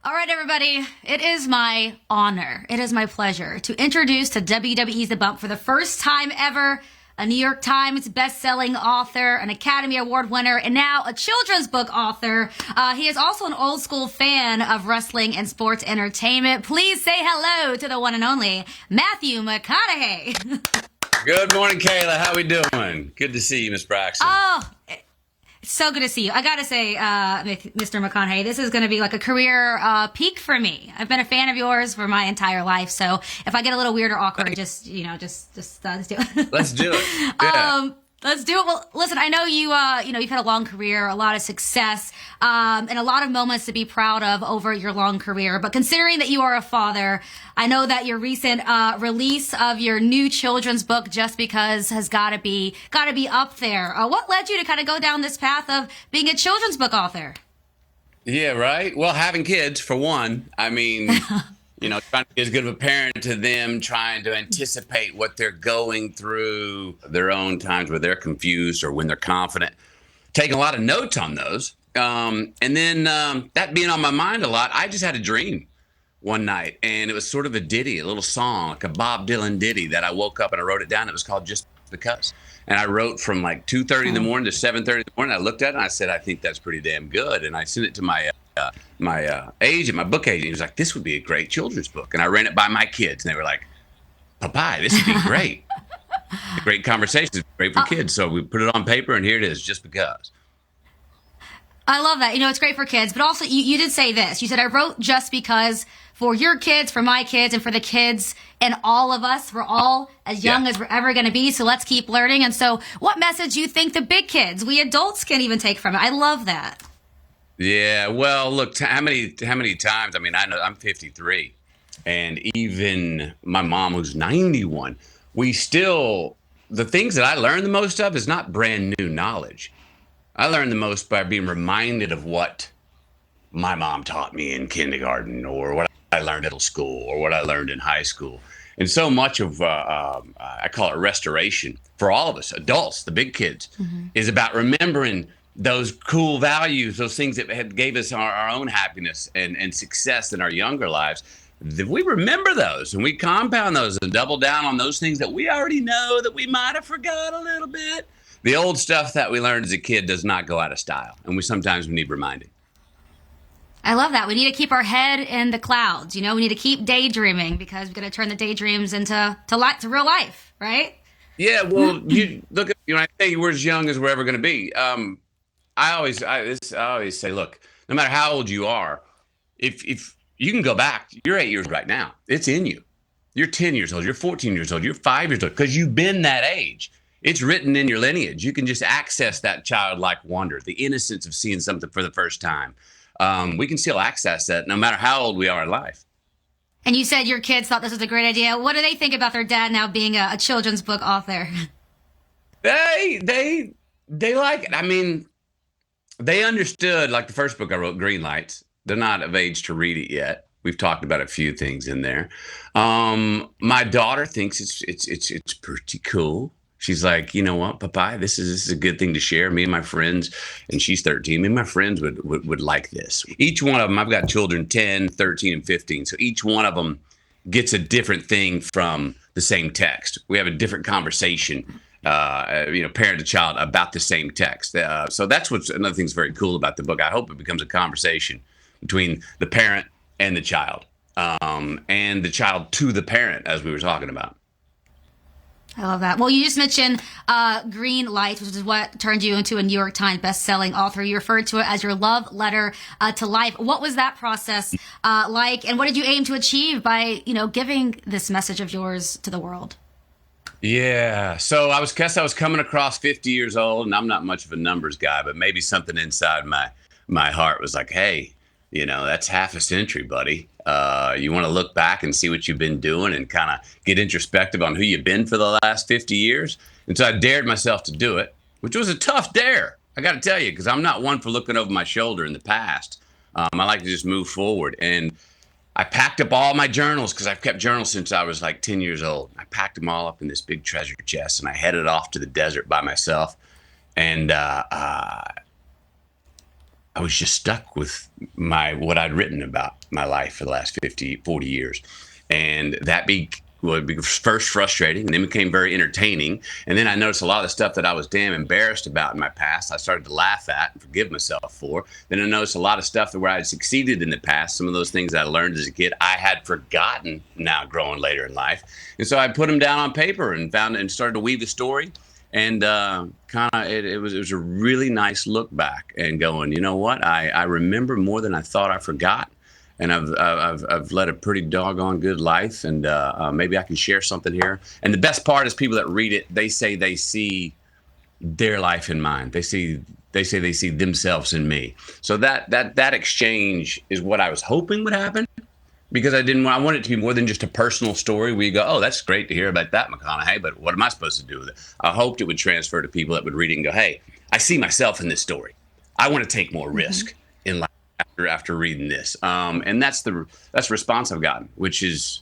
All right, everybody. It is my honor. It is my pleasure to introduce to WWE's The Bump for the first time ever a New York Times best-selling author, an Academy Award winner, and now a children's book author. He is also an old-school fan of wrestling and sports entertainment. Please say hello to the one and only Matthew McConaughey. Good morning, Kayla. How we doing? Good to see you, Miss Braxton. Oh, so good to see you. I gotta say, Mr. McConaughey, this is gonna be like a career peak for me. I've been a fan of yours for my entire life, so if I get a little weird or awkward, just do it. Let's do it. Yeah. Let's do it. Well, listen, I know you've had a long career, a lot of success, and a lot of moments to be proud of over your long career. But considering that you are a father, I know that your recent release of your new children's book, Just Because, has got to be up there. What led you to kind of go down this path of being a children's book author? Yeah, right. Well, having kids, for one. I mean, trying to be as good of a parent to them, trying to anticipate what they're going through, their own times where they're confused or when they're confident. Taking a lot of notes on those. And then that being on my mind a lot, I just had a dream one night, and it was sort of a ditty, a little song, like a Bob Dylan ditty that I woke up and I wrote it down. It was called Just Because. And I wrote from like 2:30 in the morning to 7:30 in the morning. I looked at it and I said, I think that's pretty damn good. And I sent it to my agent, my book agent. He was like, this would be a great children's book. And I ran it by my kids, and they were like, Papai, this would be great. Great conversations, great for kids. So we put it on paper, and here it is, Just Because. I love that. It's great for kids, but also you did say this. You said, I wrote Just Because for your kids, for my kids, and for the kids and all of us. We're all as young as we're ever going to be, so let's keep learning. And so what message do you think the big kids, we adults, can even take from it? I love that. Yeah, well, look, how many times, I know I'm 53, and even my mom, who's 91, the things that I learned the most of is not brand new knowledge. I learned the most by being reminded of what my mom taught me in kindergarten, or what I learned at middle school, or what I learned in high school. And so much of, I call it restoration for all of us, adults, the big kids, is about remembering those cool values, those things that gave us our own happiness and success in our younger lives. If we remember those and we compound those and double down on those things that we already know that we might have forgot a little bit, the old stuff that we learned as a kid does not go out of style. And sometimes we need reminding. I love that. We need to keep our head in the clouds. We need to keep daydreaming, because we're going to turn the daydreams into real life, right? Yeah, well, you look at, when I say we're as young as we're ever going to be, I always say, look, no matter how old you are, if you can go back, you're 8 years right now. It's in you. You're 10 years old. You're 14 years old. You're 5 years old, because you've been that age. It's written in your lineage. You can just access that childlike wonder, the innocence of seeing something for the first time. We can still access that no matter how old we are in life. And you said your kids thought this was a great idea. What do they think about their dad now being a children's book author? They like it. They understood, like the first book I wrote, Green Lights. They're not of age to read it yet. We've talked about a few things in there. My daughter thinks it's pretty cool. She's like, you know what, Papai, this is a good thing to share. Me and my friends, and she's 13. Me and my friends would like this. Each one of them, I've got children 10, 13, and 15. So each one of them gets a different thing from the same text. We have a different conversation, parent to child, about the same text. So that's what's another thing's very cool about the book. I hope it becomes a conversation between the parent and the child, and the child to the parent, as we were talking about. I love that. Well, you just mentioned Green Lights, which is what turned you into a New York Times best-selling author. You referred to it as your love letter to life. What was that process like, and what did you aim to achieve by, giving this message of yours to the world? Yeah. So I was coming across 50 years old, and I'm not much of a numbers guy, but maybe something inside my heart was like, hey, that's half a century, buddy. You want to look back and see what you've been doing and kind of get introspective on who you've been for the last 50 years. And so I dared myself to do it, which was a tough dare, I got to tell you, because I'm not one for looking over my shoulder in the past. I like to just move forward. And I packed up all my journals, because I've kept journals since I was like 10 years old. I packed them all up in this big treasure chest, and I headed off to the desert by myself. And I was just stuck with what I'd written about my life for the last 50, 40 years. And that would be first frustrating and then became very entertaining. And then I noticed a lot of the stuff that I was damn embarrassed about in my past, I started to laugh at and forgive myself for. Then I noticed a lot of stuff where I had succeeded in the past. Some of those things I learned as a kid, I had forgotten now growing later in life. And so I put them down on paper and started to weave a story. And it was a really nice look back and going, you know what? I remember more than I thought I forgot. And I've led a pretty doggone good life, and maybe I can share something here. And the best part is people that read it, they say they see their life in mine. They say they see themselves in me. So that exchange is what I was hoping would happen, because I want it to be more than just a personal story where you go, oh, that's great to hear about that, McConaughey, but what am I supposed to do with it? I hoped it would transfer to people that would read it and go, hey, I see myself in this story. I want to take more risk in life after reading this. And that's the response I've gotten, which is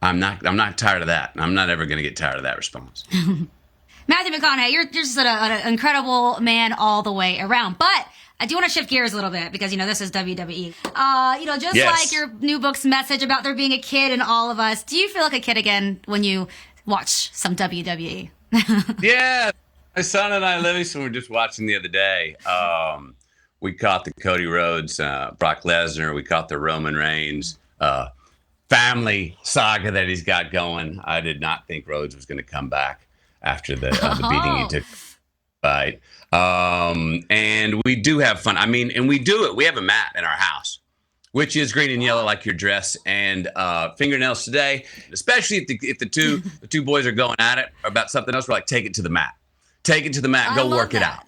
I'm not tired of that. I'm not ever going to get tired of that response. Matthew McConaughey, you're just an incredible man all the way around. But I do want to shift gears a little bit because, this is WWE. Just Yes. like your new book's message about there being a kid in all of us, do you feel like a kid again when you watch some WWE? Yeah. My son and I, Livingston, were just watching the other day. We caught the Cody Rhodes, Brock Lesnar. We caught the Roman Reigns family saga that he's got going. I did not think Rhodes was going to come back after the beating he took. Right. And we do have fun. I mean, and we do it. We have a mat in our house, which is green and yellow like your dress, and fingernails today, especially if the two boys are going at it about something else. We're like, take it to the mat. Take it to the mat. Go work it out.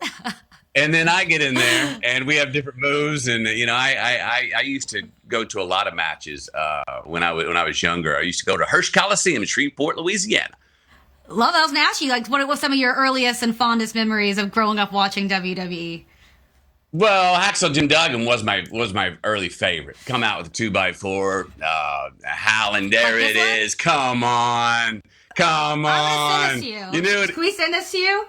And then I get in there, and we have different moves. And I used to go to a lot of matches when I was younger. I used to go to Hearst Coliseum in Shreveport, Louisiana. Love. I was going to ask you, what were some of your earliest and fondest memories of growing up watching WWE? Well, Hacksaw Jim Duggan was my early favorite. Come out with a 2x4, Howland. There it is. Come on. I'm going to send this to you. You knew it. Can we send this to you?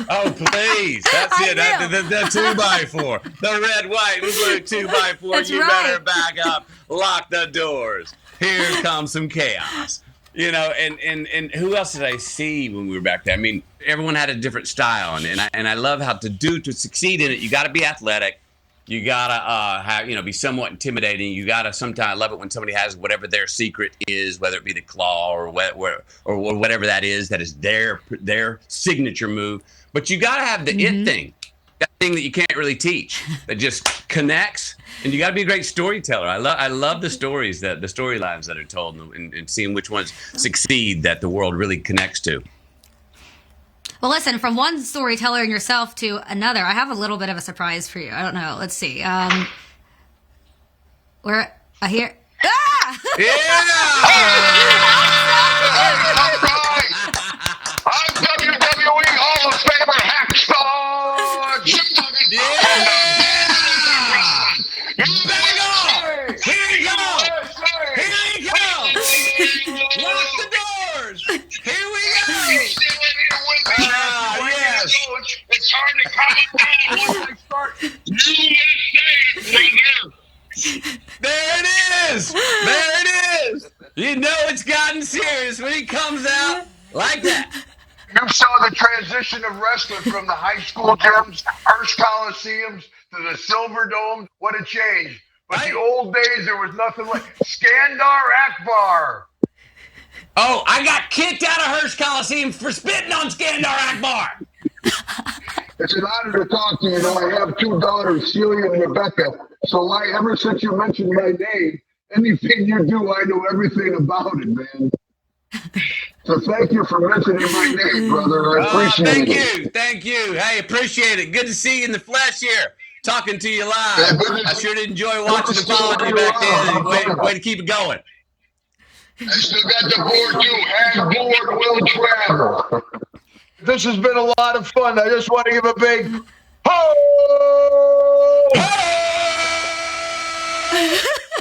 Oh, please. That's it. The 2x4. The red, white, and blue 2x4. That's you right. better back up. Lock the doors. Here comes some chaos. And who else did I see when we were back there? I mean, everyone had a different style. And I love how to succeed in it, you got to be athletic. You got to be somewhat intimidating. You got to sometimes, I love it when somebody has whatever their secret is, whether it be the claw or whatever that is their signature move. But you got to have the it thing, that thing that you can't really teach, that just connects. And you got to be a great storyteller. I love the stories, the storylines that are told, and seeing which ones succeed that the world really connects to. Well, listen, from one storyteller and yourself to another, I have a little bit of a surprise for you. I don't know. Let's see. Where I hear. Ah! I'm WWE Hall of Famer Hacksaw Jim Duggan. Bang on! Here you go! Here you go! Lock the doors! Here we go! Yes! It's hard to come around once I start USA right now. There it is! There it is! You know it's gotten serious when he comes out like that. You saw the transition of wrestling from the high school gyms, Hearst Coliseums, to the Silver Dome. What a change. But the old days, there was nothing like Skandar Akbar. Oh, I got kicked out of Hearst Coliseum for spitting on Skandar Akbar. It's an honor to talk to you. I have two daughters, Celia and Rebecca. So ever since you mentioned my name, anything you do, I know everything about it, man. So thank you for mentioning my name, brother. I appreciate it. Thank you. Hey, appreciate it. Good to see you in the flesh here, talking to you live. I sure did enjoy watching and following you back then. Way to keep it going. I still got the board too. Has board will travel. This has been a lot of fun. I just want to give a big ho!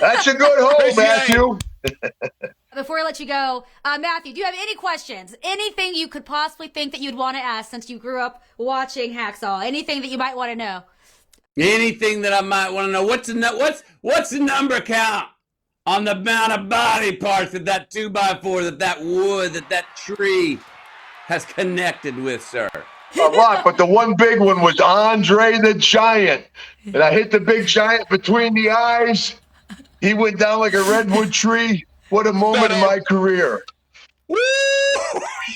That's a good ho, Matthew. Before I let you go, Matthew, do you have any questions? Anything you could possibly think that you'd want to ask since you grew up watching Hacksaw? Anything that you might want to know? Anything that I might want to know. What's the number count on the amount of body parts that 2x4, that wood, that tree has connected with, sir? A lot, but the one big one was Andre the Giant. And I hit the big giant between the eyes. He went down like a redwood tree. What a moment in my career. Woo!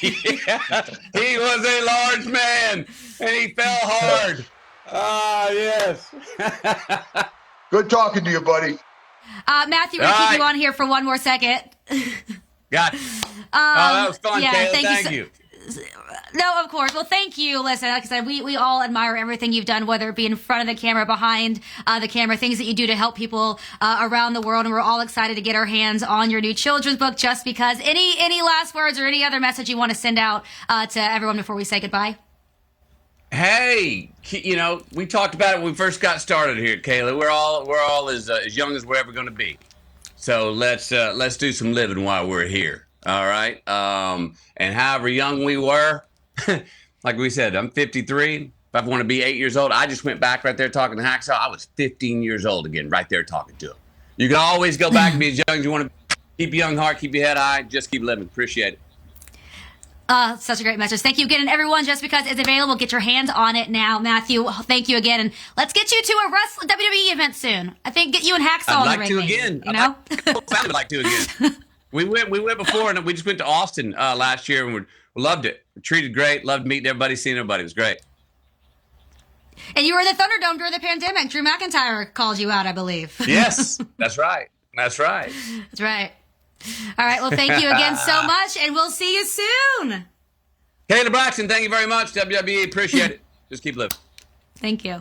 Yeah. He was a large man, and he fell hard. Ah, yes. Good talking to you, buddy. Matthew, we're going to keep you on here for one more second. Got it. That was fun, yeah, Kayla. thank you Thank you. No, of course. Well, thank you. Listen, like I said, we all admire everything you've done, whether it be in front of the camera, behind the camera, things that you do to help people around the world. And we're all excited to get our hands on your new children's book, Just Because. Any last words or any other message you want to send out to everyone before we say goodbye? Hey, we talked about it when we first got started here, Kayla. We're all as young as we're ever going to be. So let's do some living while we're here. All right. And however young we were, like we said, I'm 53. If I want to be 8 years old, I just went back right there talking to Hacksaw. I was 15 years old again, right there talking to him. You can always go back and be as young as you want to be. Keep your young heart, keep your head high, just keep living. Appreciate it. Such a great message. Thank you again. And everyone, Just Because it's available, get your hands on it now. Matthew, thank you again. And let's get you to a WWE event soon. I think get you and Hacksaw on the ring. I'd like to again. You know? I would like to again. We went before, and we just went to Austin last year, and we loved it. We treated great, loved meeting everybody, seeing everybody. It was great. And you were in the Thunderdome during the pandemic. Drew McIntyre called you out, I believe. Yes, that's right. That's right. That's right. All right. Well, thank you again so much, and we'll see you soon. Kayla Braxton, thank you very much. WWE, appreciate it. Just keep living. Thank you.